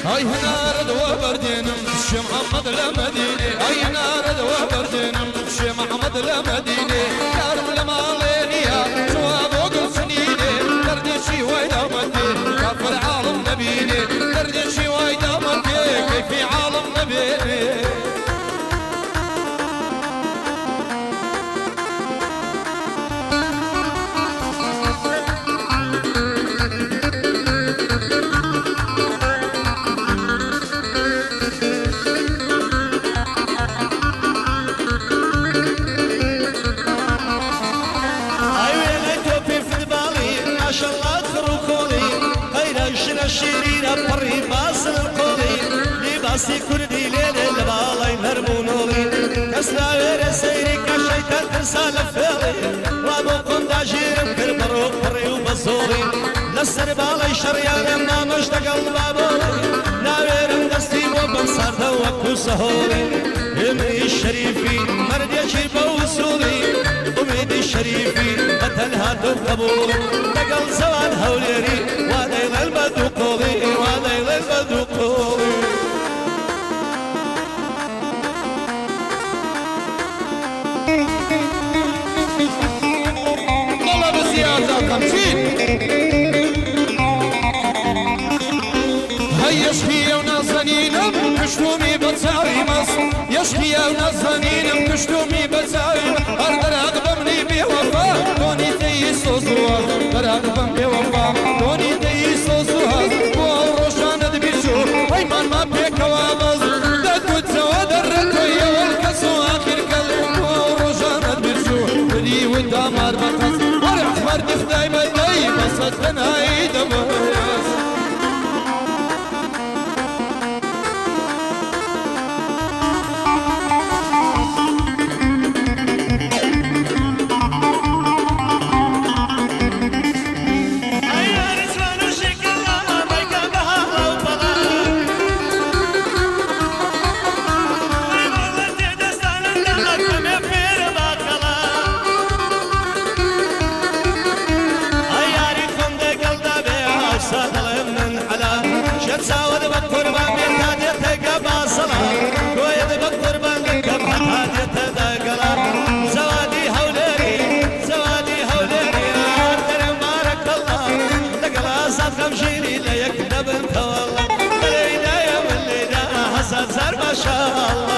هاي هنارد وبردينم شي محمد لمدينة هاي هنارد وبردينم شي محمد لمدينة كارم لمالينيا جواب وقل سنينة دردشي ويدا مدي كفر عالم نبيني دردشي ويدا مدي كيفي عالم نبيني الشريرة بري باس القولي لباسي كردي ليل البالي مرمونولي كسنا غير سيري كشيطان ترسال فيلي وابوكم داجير كربرو بري وبزولي لسر بالي شريان ما مشتاق البابولي ناويرم دستي وبنصار دوكو سهولي امي الشريفي مرديشي بوصولي اميدي الشريفي بتنها قبولي نقل زوان هوليري وليل البدوقولي وليل البدوقولي والله بزيادة خمسين هيا يشكي ونازنينم كشتومي بتساوي مصر يشكي ونازنينم كشتومي بتساوي أردر أغبمني بوفا دوني تيسو زواز أردر أغبم بوفا دوني تيسو زواز وروشان دبيشو هيمان ما بيك وامز دكو تزواد الرتوية والكسو آخر كل وروشان دبيشو بدي ودامار بقص ورح فردخ دايما داي بسط تنهاي دمهيس ما شاء الله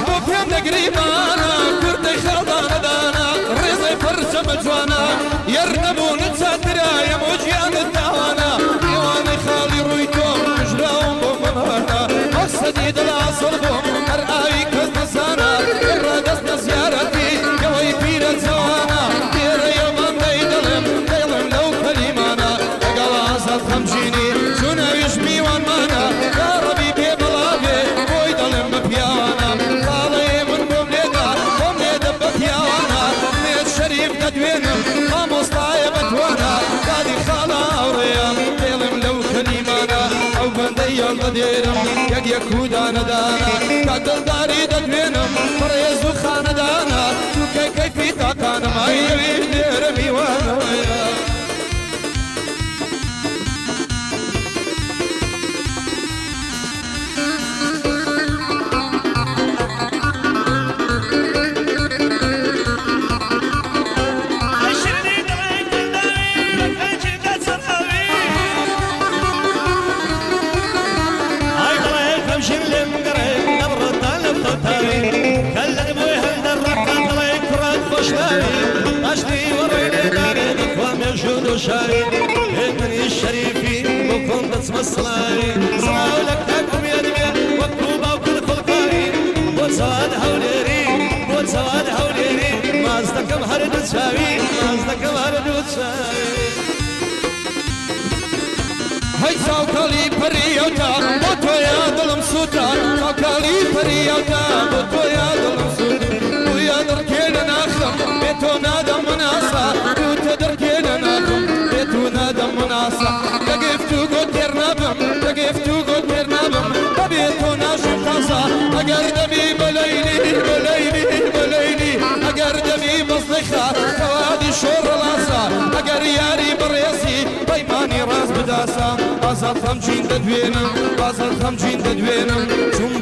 بوكم تقريبانا كردي خلطانا دانا ريزي فرشة مجوانا يرنبون تساترا يا موجيان الدوانا ديواني خالي رويكم مجراهم بومانا مقصدي دلاصل بوم مرآي كزنسانا الردسنا زيارتي يوي بيرا زوانا دير يومان ديدلم ديلم لو كلمانا اقلاسات خمجيني سونا يشمي وانمانا يا ربي بيبلابي ويدلم ببيانا طالي من بومليدا ببيانا ميت شريف تدوينم خاموس طايب اتوانا قادي خالا وريا ديلم لو كلمانا او بندي الغديرم يكودانا دانا قدل داري ددوينم فريز وخانا دانا شو كيفي تاكانا ما يريد يرمي وانا شاي من الشريفي وكم بس مصلاي صاولك تاكم يا دميا وكوبا وكل خلقاري وسواد هوليري وسواد هوليري ما ازدكم هرد تساوي ما ازدكم هرد تساوي هاي ساوكالي بريوتا بوتو يا دلم سوتا ساوكالي بريوتا بوتو يا دلم سوتا ويا دركينا ناخدم بيتو نادم مناسا بوتو دركينا ناخدم بيتو نادم مناسا تقفتو قد يرنبم تقفتو قد يرنبم ببيتو ناشو ماسا اگر دمی بليلي بليلي بليلي اگر دمی بصدخا خوادي شور لاسا اگر ياري بريسي بيماني راس بداسا بازات خمجين ددوينم بازات خمجين ددوينم